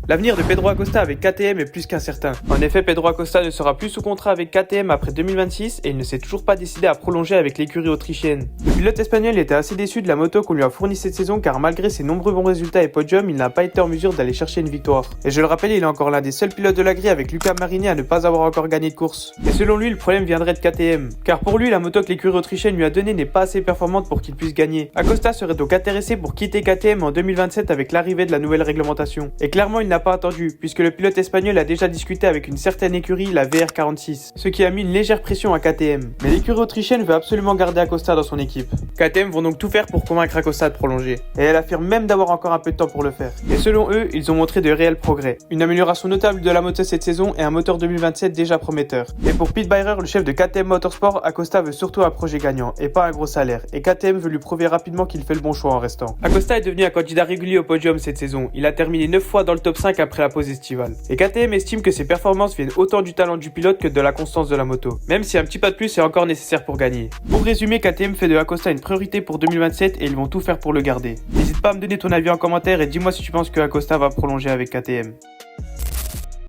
L'avenir de Pedro Acosta avec KTM est plus qu'incertain. En effet, Pedro Acosta ne sera plus sous contrat avec KTM après 2026 et il ne s'est toujours pas décidé à prolonger avec l'écurie autrichienne. Le pilote espagnol était assez déçu de la moto qu'on lui a fournie cette saison car malgré ses nombreux bons résultats et podiums, il n'a pas été en mesure d'aller chercher une victoire. Et je le rappelle, il est encore l'un des seuls pilotes de la grille avec Luca Marini à ne pas avoir encore gagné de course. Et selon lui, le problème viendrait de KTM. Car pour lui, la moto que l'écurie autrichienne lui a donnée n'est pas assez performante pour qu'il puisse gagner. Acosta serait donc intéressé pour quitter KTM en 2027 avec l'arrivée de la nouvelle réglementation. Et clairement, il n'a pas attendu, puisque le pilote espagnol a déjà discuté avec une certaine écurie, la VR46, ce qui a mis une légère pression à KTM. Mais l'écurie autrichienne veut absolument garder Acosta dans son équipe. KTM vont donc tout faire pour convaincre Acosta de prolonger. Et elle affirme même d'avoir encore un peu de temps pour le faire. Et selon eux, ils ont montré de réels progrès. Une amélioration notable de la moto cette saison et un moteur 2027 déjà prometteur. Et pour Pete Beirer, le chef de KTM Motorsport, Acosta veut surtout un projet gagnant et pas un gros salaire. Et KTM veut lui prouver rapidement qu'il fait le bon choix en restant. Acosta est devenu un candidat régulier au podium cette saison. Il a terminé 9 fois dans le top 5 après la pause estivale. Et KTM estime que ses performances viennent autant du talent du pilote que de la constance de la moto. Même si un petit pas de plus est encore nécessaire pour gagner. Pour résumer, KTM fait de Acosta une priorité pour 2027 et ils vont tout faire pour le garder. N'hésite pas à me donner ton avis en commentaire et dis-moi si tu penses que Acosta va prolonger avec KTM.